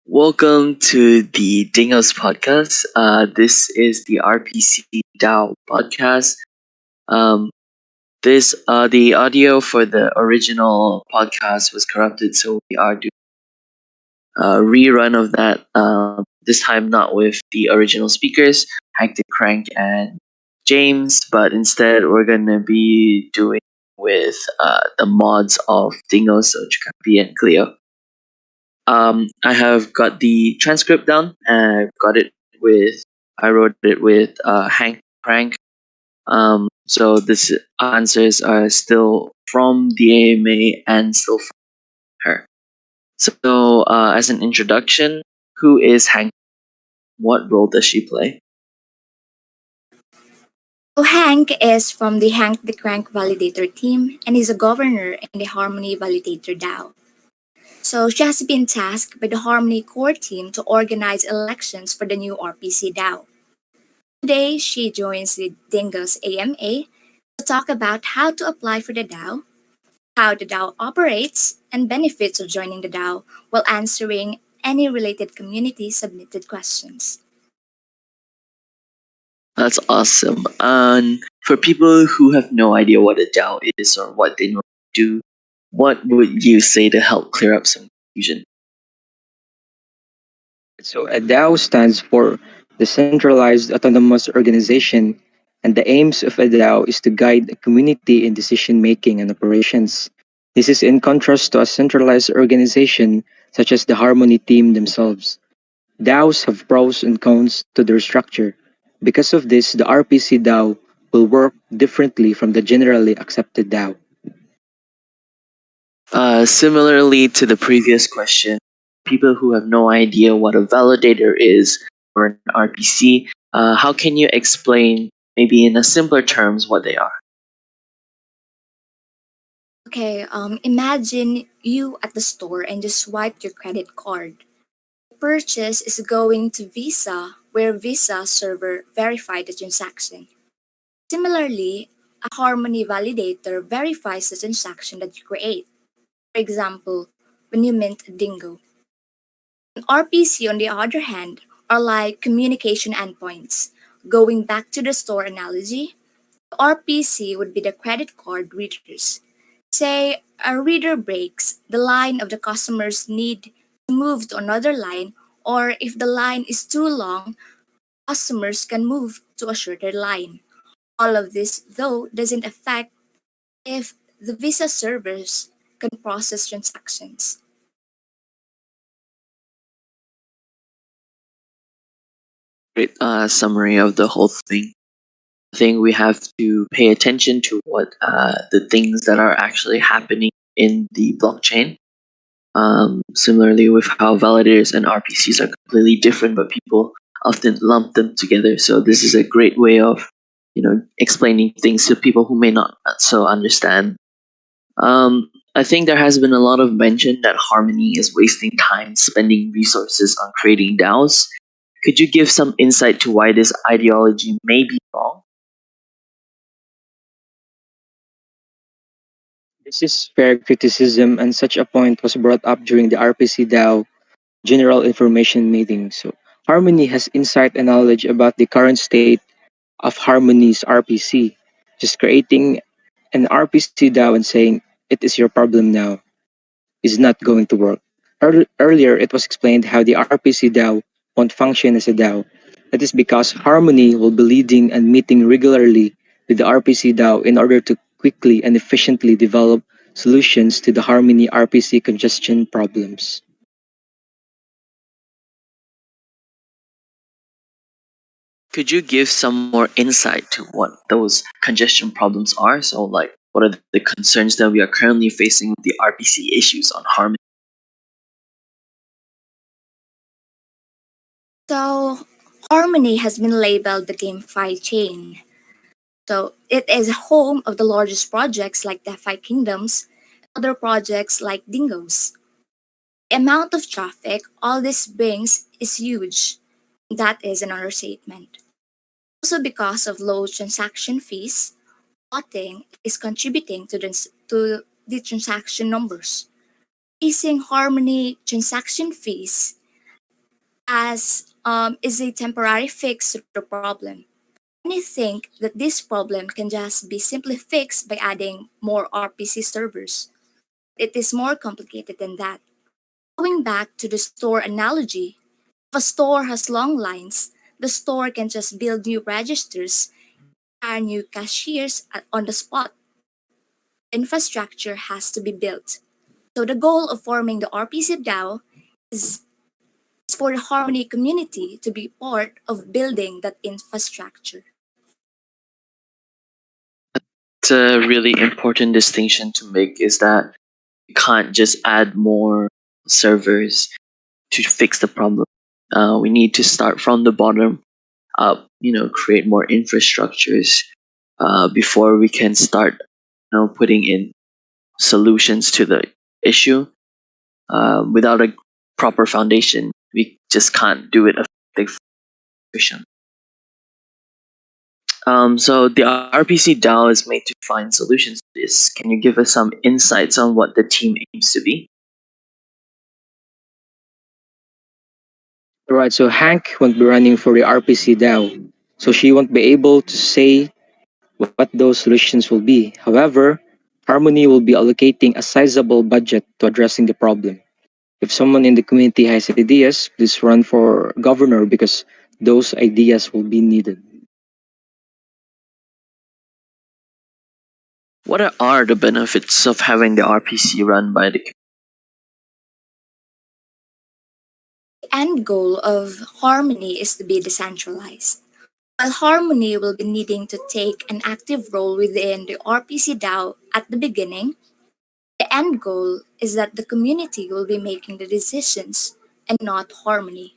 Welcome to the Dingos podcast. This is the RPC DAO podcast. Um, the audio for the original podcast was corrupted, so we are doing a rerun of that. This time not with the original speakers, HankTheCrank and James, but instead we're gonna be doing with the mods of Dingos, so Chakapi and Cleo. I have got the transcript down, and I've got it with. I wrote it with Hank Crank. So this answers are still from the AMA and still from her. So, as an introduction, who is Hank? What role does she play? So Hank is from the Hank the Crank Validator team and is a governor in the Harmony Validator DAO. So she has been tasked by the Harmony core team to organize elections for the new RPC DAO. Today, she joins the Dingos AMA to talk about how to apply for the DAO, how the DAO operates, and benefits of joining the DAO while answering any related community submitted questions. That's awesome. And for people who have no idea what a DAO is or what they normally do, what would you say to help clear up some confusion? So a DAO stands for Decentralized Autonomous Organization, and the aims of a DAO is to guide a community in decision making and operations. This is in contrast to a centralized organization such as the Harmony team themselves. DAOs have pros and cons to their structure. Because of this, the RPC DAO will work differently from the generally accepted DAO. Similarly to the previous question, people who have no idea what a validator is or an RPC, how can you explain, maybe in a simpler terms, what they are? Okay, imagine you at the store and just swipe your credit card. Purchase is going to Visa, where Visa server verified the transaction. Similarly, a Harmony validator verifies the transaction that you create. For example, when you mint a Dingo. An RPC, on the other hand, are like communication endpoints. Going back to the store analogy, the RPC would be the credit card readers. Say a reader breaks, the line of the customers need to move to another line, or if the line is too long, customers can move to a shorter line. All of this, though, doesn't affect if the Visa servers can process transactions. Great summary of the whole thing. I think we have to pay attention to what the things that are actually happening in the blockchain. Similarly, with how validators and RPCs are completely different, but people often lump them together. So this is a great way of, explaining things to people who may not so understand. I think there has been a lot of mention that Harmony is wasting time spending resources on creating DAOs. Could you give some insight to why this ideology may be wrong? This is fair criticism, and such a point was brought up during the RPC DAO General Information Meeting. So, Harmony has insight and knowledge about the current state of Harmony's RPC. Just creating an RPC DAO and saying, it is your problem now, is not going to work. Earlier, it was explained how the RPC DAO won't function as a DAO. That is because Harmony will be leading and meeting regularly with the RPC DAO in order to quickly and efficiently develop solutions to the Harmony RPC congestion problems. Could you give some more insight to what those congestion problems are? So, like, what are the concerns that we are currently facing with the RPC issues on Harmony? So, Harmony has been labeled the GameFi chain. So, it is home of the largest projects like DeFi Kingdoms, other projects like Dingos. The amount of traffic all this brings is huge. That is an understatement. Also, because of low transaction fees, botting is contributing to the transaction numbers. Raising Harmony transaction fees as is a temporary fix to the problem. Many think that this problem can just be simply fixed by adding more RPC servers. It is more complicated than that. Going back to the store analogy, if a store has long lines, the store can just build new registers and new cashiers on the spot. Infrastructure has to be built. So the goal of forming the RPC DAO is for the Harmony community to be part of building that infrastructure. It's a really important distinction to make is that you can't just add more servers to fix the problem. We need to start from the bottom up, create more infrastructures before we can start, putting in solutions to the issue. Without a proper foundation, we just can't do it efficient. So the RPC DAO is made to find solutions to this. Can you give us some insights on what the team aims to be? Alright, so Hank won't be running for the RPC DAO, so she won't be able to say what those solutions will be. However, Harmony will be allocating a sizable budget to addressing the problem. If someone in the community has ideas, please run for governor because those ideas will be needed. What are the benefits of having the RPC run by the The end goal of Harmony is to be decentralized. While Harmony will be needing to take an active role within the RPC DAO at the beginning, the end goal is that the community will be making the decisions and not Harmony.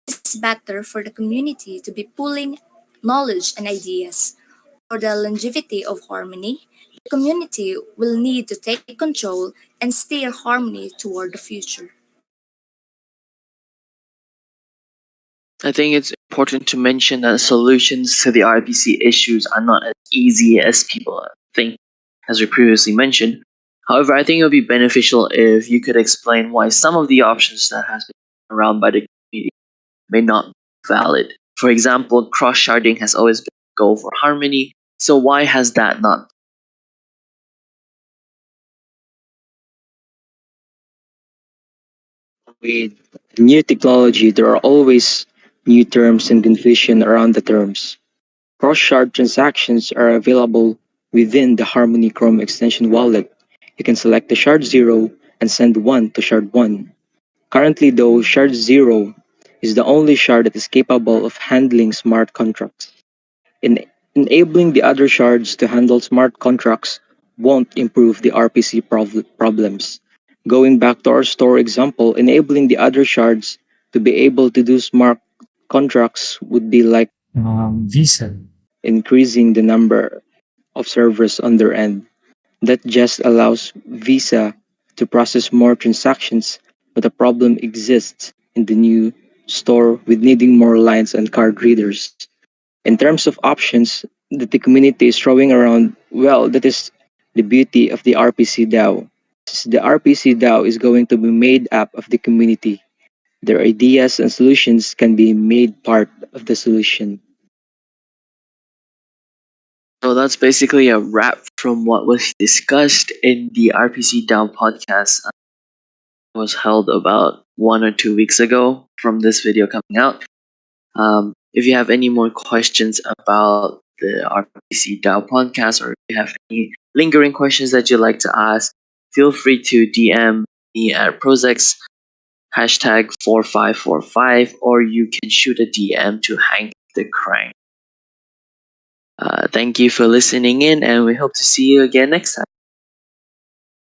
It's better for the community to be pooling knowledge and ideas. For the longevity of Harmony, the community will need to take control and steer Harmony toward the future. I think it's important to mention that solutions to the RPC issues are not as easy as people think, as we previously mentioned. However, I think it would be beneficial if you could explain why some of the options that has been around by the community may not be valid. For example, cross sharding has always been a goal for Harmony, so why has that not? With new technology, there are always new terms and confusion around the terms. Cross-shard transactions are available within the Harmony Chrome extension wallet. You can select the shard 0 and send 1 to shard 1. Currently though, shard 0 is the only shard that is capable of handling smart contracts. Enabling the other shards to handle smart contracts won't improve the RPC problems. Going back to our store example, enabling the other shards to be able to do smart contracts would be like Visa increasing the number of servers on their end. That just allows Visa to process more transactions, but a problem exists in the new store with needing more lines and card readers. In terms of options that the community is throwing around, well, that is the beauty of the RPC DAO. The RPC DAO is going to be made up of the community. Their ideas and solutions can be made part of the solution. So that's basically a wrap from what was discussed in the RPC Down podcast. Was held about 1 or 2 weeks ago from this video coming out. If you have any more questions about the RPC DAO podcast, or if you have any lingering questions that you'd like to ask, feel free to DM me at Prozex hashtag 4545, or you can shoot a DM to Hank the Crank. Thank you for listening in, and we hope to see you again next time.